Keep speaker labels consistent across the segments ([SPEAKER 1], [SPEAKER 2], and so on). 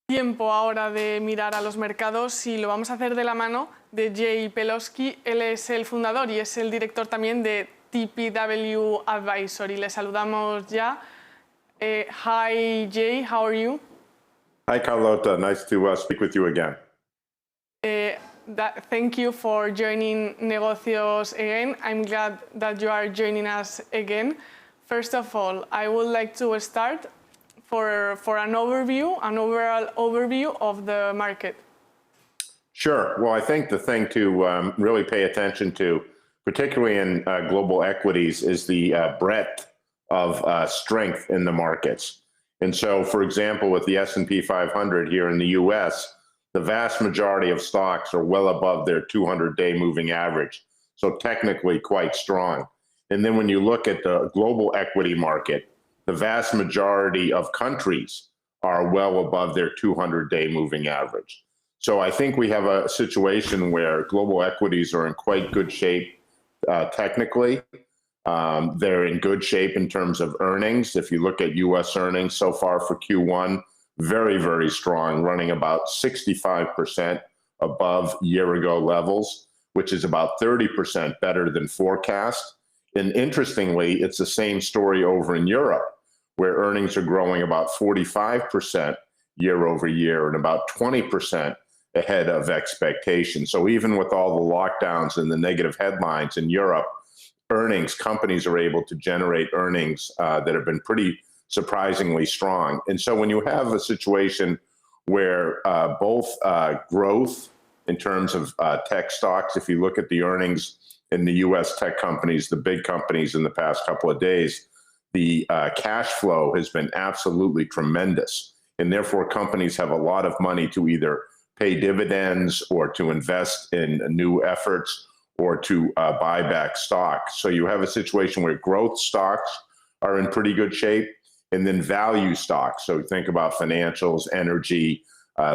[SPEAKER 1] tiempo ahora de mirar a los mercados y lo vamos a hacer de la mano de Jay Pelosky. Él es el fundador y es el director también de TPW Advisory. Le saludamos ya. Hi Jay, how are you?
[SPEAKER 2] Hi Carlota, nice to speak with you again.
[SPEAKER 1] Thank you for joining Negocios again. I'm glad that you are joining us again. First of all, I would like to start for an overview, an overall overview of the market.
[SPEAKER 2] Sure. Well, I think the thing to really pay attention to, particularly in global equities, is the breadth of strength in the markets. And so, for example, with the S&P 500 here in the US, the vast majority of stocks are well above their 200-day moving average, so technically quite strong. And then when you look at the global equity market, the vast majority of countries are well above their 200-day moving average. So I think we have a situation where global equities are in quite good shape technically. They're in good shape in terms of earnings. If you look at US earnings so far for Q1, very, very strong, running about 65% above year-ago levels, which is about 30% better than forecast. And interestingly, it's the same story over in Europe, where earnings are growing about 45% year over year and about 20% ahead of expectations. So even with all the lockdowns and the negative headlines in Europe, companies are able to generate earnings that have been pretty surprisingly strong. And so when you have a situation where both growth in terms of tech stocks, if you look at the earnings in the US tech companies, the big companies in the past couple of days, the cash flow has been absolutely tremendous. And therefore companies have a lot of money to either pay dividends or to invest in new efforts or to buy back stock. So you have a situation where growth stocks are in pretty good shape, and then value stocks. So think about financials, energy,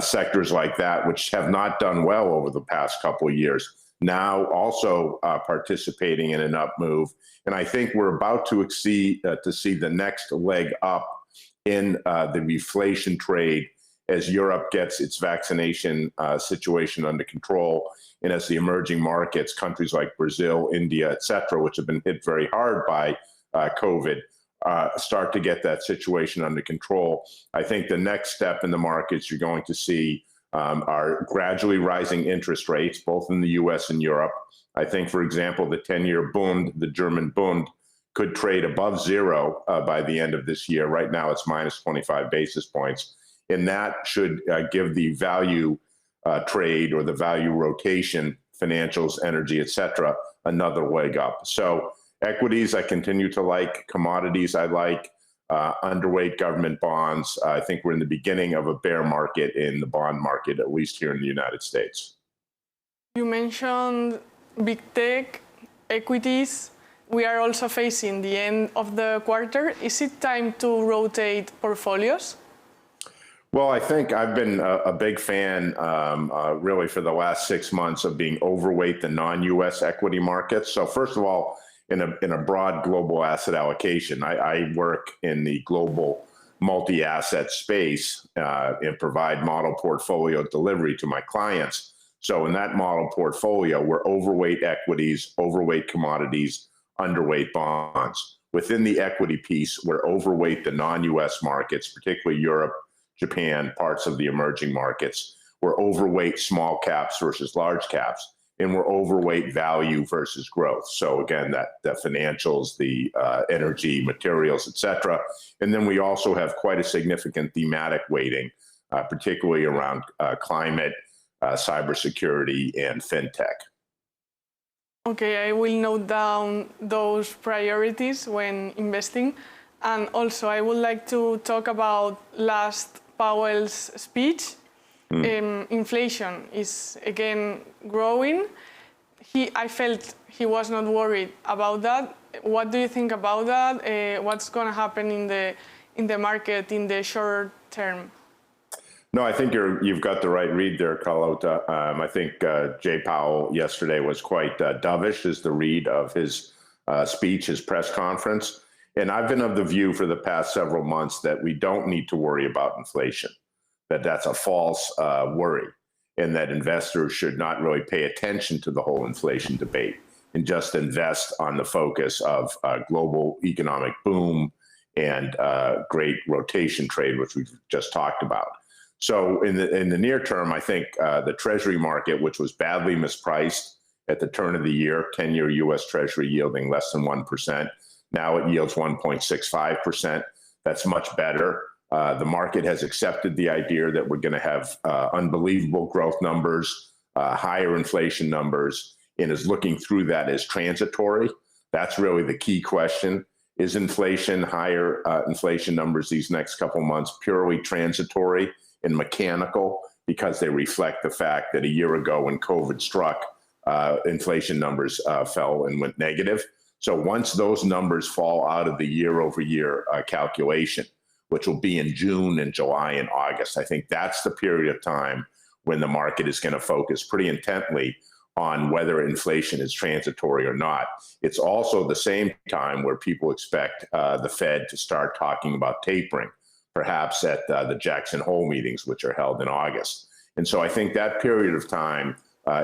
[SPEAKER 2] sectors like that, which have not done well over the past couple of years, now also participating in an up move. And I think we're about to see the next leg up in the reflation trade as Europe gets its vaccination situation under control, and as the emerging markets, countries like Brazil, India, et cetera, which have been hit very hard by COVID, start to get that situation under control. I think the next step in the markets you're going to see are gradually rising interest rates, both in the US and Europe. I think, for example, the 10-year Bund, the German Bund, could trade above zero by the end of this year. Right now, it's minus 25 basis points. And that should give the value trade or the value rotation, financials, energy, et cetera, another leg up. So equities, I continue to like. Commodities, I like. Underweight government bonds. I think we're in the beginning of a bear market in the bond market, at least here in the United States.
[SPEAKER 1] You mentioned big tech, equities. We are also facing the end of the quarter. Is it time to rotate portfolios?
[SPEAKER 2] Well, I think I've been a big fan, really, for the last 6 months of being overweight the non-U.S. equity markets. So first of all, in a broad global asset allocation, I work in the global multi-asset space and provide model portfolio delivery to my clients. So in that model portfolio, we're overweight equities, overweight commodities, underweight bonds. Within the equity piece, we're overweight the non-U.S. markets, particularly Europe, Japan, parts of the emerging markets. We're overweight small caps versus large caps, and we're overweight value versus growth. So again, the financials, the energy, materials, et cetera. And then we also have quite a significant thematic weighting, particularly around climate, cybersecurity, and fintech.
[SPEAKER 1] Okay, I will note down those priorities when investing. And also, I would like to talk about last Powell's speech. Inflation is again growing. I felt he was not worried about that. What do you think about that? What's going to happen in the market in the short term?
[SPEAKER 2] No, I think you've got the right read there, Carlota. I think Jay Powell yesterday was quite dovish as the read of his speech, his press conference. And I've been of the view for the past several months that we don't need to worry about inflation. that that's a false worry, and that investors should not really pay attention to the whole inflation debate and just invest on the focus of global economic boom and great rotation trade, which we've just talked about. So in the near term, I think the Treasury market, which was badly mispriced at the turn of the year, 10-year U.S. Treasury yielding less than 1%. Now it yields 1.65%. That's much better. The market has accepted the idea that we're going to have unbelievable growth numbers, higher inflation numbers, and is looking through that as transitory. That's really the key question. Is inflation, higher inflation numbers these next couple months, purely transitory and mechanical because they reflect the fact that a year ago when COVID struck, inflation numbers fell and went negative. So once those numbers fall out of the year-over-year calculation, which will be in June and July and August, I think that's the period of time when the market is going to focus pretty intently on whether inflation is transitory or not. It's also the same time where people expect the Fed to start talking about tapering, perhaps at the Jackson Hole meetings, which are held in August. And so I think that period of time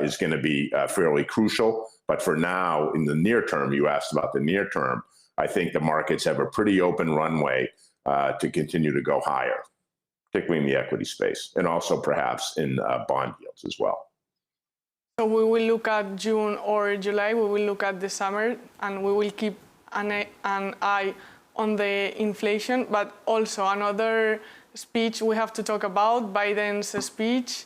[SPEAKER 2] is going to be fairly crucial. But for now, in the near term, you asked about the near term, I think the markets have a pretty open runway to continue to go higher, particularly in the equity space, and also perhaps in bond yields as well.
[SPEAKER 1] So we will look at June or July, we will look at the summer, and we will keep an eye on the inflation, but also another speech we have to talk about, Biden's speech.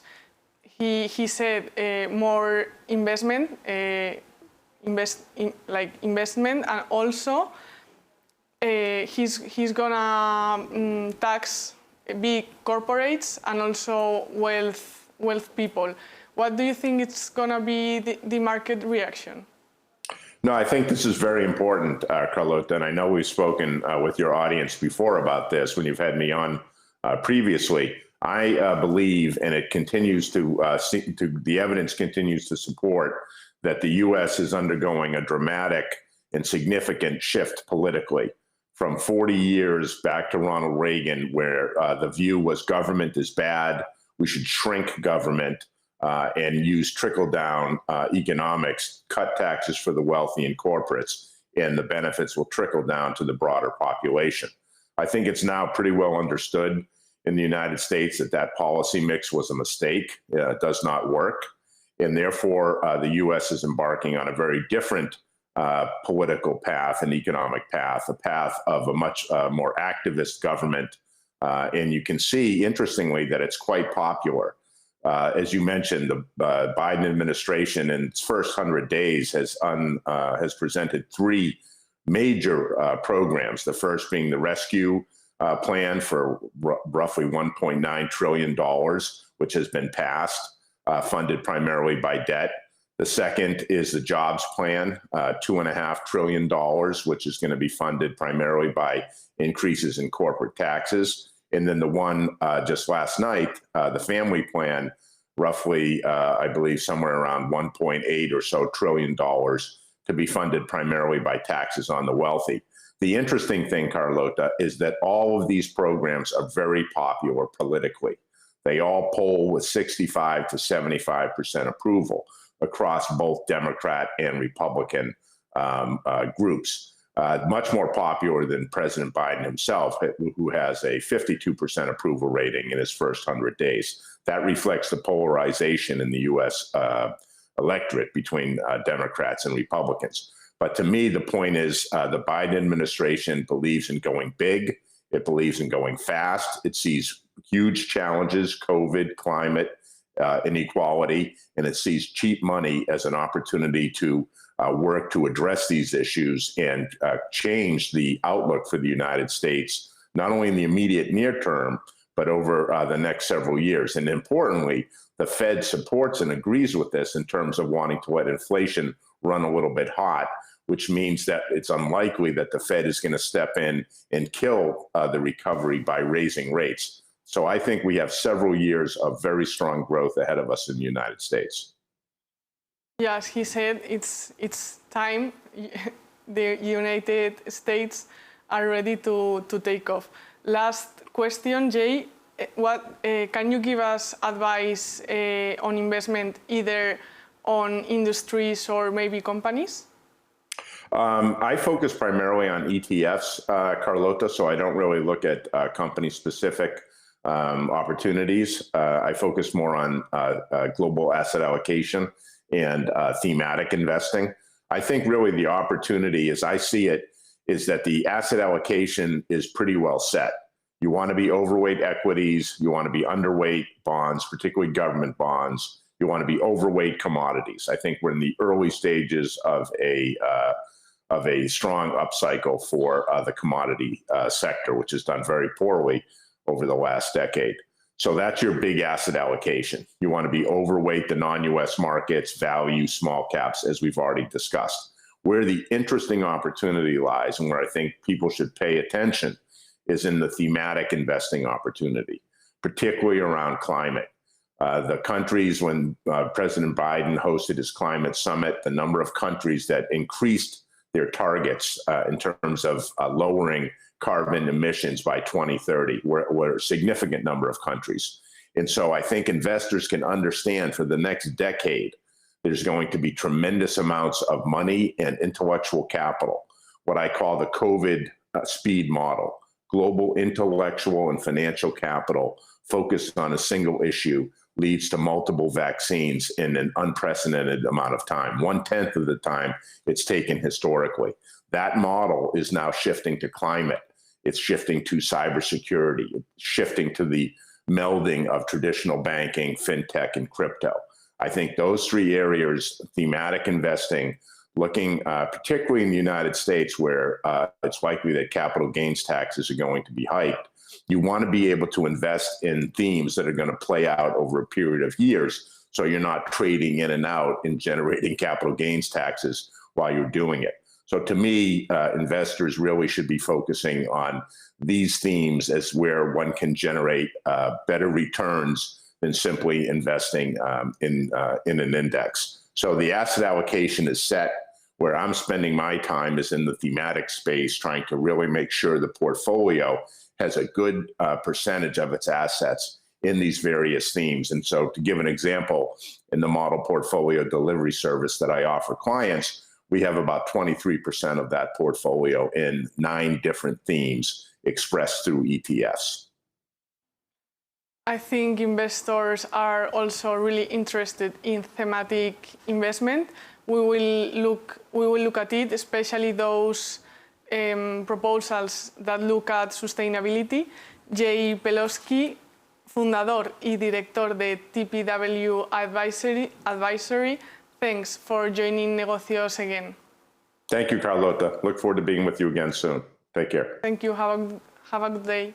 [SPEAKER 1] He said more investment, investment, and also he's gonna tax big corporates and also wealth people. What do you think it's gonna be the market reaction?
[SPEAKER 2] No, I think this is very important, Carlota, and I know we've spoken with your audience before about this when you've had me on previously. I believe, and it continues the evidence continues to support that the U.S. is undergoing a dramatic and significant shift politically from 40 years back to Ronald Reagan, where the view was government is bad, we should shrink government, and use trickle-down economics, cut taxes for the wealthy and corporates, and the benefits will trickle down to the broader population. I think it's now pretty well understood in the United States that that policy mix was a mistake. It does not work, and therefore the U.S. is embarking on a very different political path and economic path, a path of a much more activist government, and you can see, interestingly, that it's quite popular. As you mentioned, the Biden administration in its first 100 days has presented three major programs. The first being the rescue plan for roughly $1.9 trillion, which has been passed, funded primarily by debt. The second is the jobs plan, $2.5 trillion, which is going to be funded primarily by increases in corporate taxes. And then the one just last night, the family plan, roughly, I believe, somewhere around $1.8 or so trillion to be funded primarily by taxes on the wealthy. The interesting thing, Carlota, is that all of these programs are very popular politically. They all poll with 65 to 75% approval across both Democrat and Republican groups. Much more popular than President Biden himself, who has a 52% approval rating in his first 100 days. That reflects the polarization in the U.S. Electorate between Democrats and Republicans. But to me, the point is the Biden administration believes in going big. It believes in going fast. It sees huge challenges, COVID, climate, inequality, and it sees cheap money as an opportunity to work to address these issues and change the outlook for the United States, not only in the immediate near term, but over the next several years. And importantly, the Fed supports and agrees with this in terms of wanting to let inflation run a little bit hot, which means that it's unlikely that the Fed is going to step in and kill the recovery by raising rates. So I think we have several years of very strong growth ahead of us in the United States.
[SPEAKER 1] Yes, he said it's time. The United States are ready to take off. Last question, Jay. can you give us advice on investment either on industries or maybe companies?
[SPEAKER 2] I focus primarily on ETFs, Carlota, so I don't really look at company-specific opportunities. I focus more on global asset allocation and thematic investing. I think really the opportunity, as I see it, is that the asset allocation is pretty well set. You want to be overweight equities, you want to be underweight bonds, particularly government bonds, you want to be overweight commodities. I think we're in the early stages of a strong upcycle for the commodity sector, which has done very poorly over the last decade. So that's your big asset allocation. You want to be overweight the non-US markets, value, small caps, as we've already discussed. Where the interesting opportunity lies and where I think people should pay attention is in the thematic investing opportunity, particularly around climate. The countries, when President Biden hosted his climate summit, the number of countries that increased their targets in terms of lowering carbon emissions by 2030 were a significant number of countries. And so I think investors can understand for the next decade, there's going to be tremendous amounts of money and intellectual capital, what I call the COVID speed model, global intellectual and financial capital focused on a single issue leads to multiple vaccines in an unprecedented amount of time, 1/10 of the time it's taken historically. That model is now shifting to climate. It's shifting to cybersecurity, it's shifting to the melding of traditional banking, fintech, and crypto. I think those three areas, thematic investing, looking particularly in the United States where it's likely that capital gains taxes are going to be hiked, you want to be able to invest in themes that are going to play out over a period of years so you're not trading in and out and generating capital gains taxes while you're doing it. So to me, investors really should be focusing on these themes as where one can generate better returns than simply investing in an index. So the asset allocation is set. Where I'm spending my time is in the thematic space, trying to really make sure the portfolio has a good percentage of its assets in these various themes. And so to give an example, in the model portfolio delivery service that I offer clients, we have about 23% of that portfolio in 9 different themes expressed through ETFs.
[SPEAKER 1] I think investors are also really interested in thematic investment. We will look at it, especially those proposals that look at sustainability. Jay Pelosky, fundador y director de TPW Advisory, thanks for joining Negocios again.
[SPEAKER 2] Thank you, Carlota. Look forward to being with you again soon. Take care.
[SPEAKER 1] Thank you. Have a good day.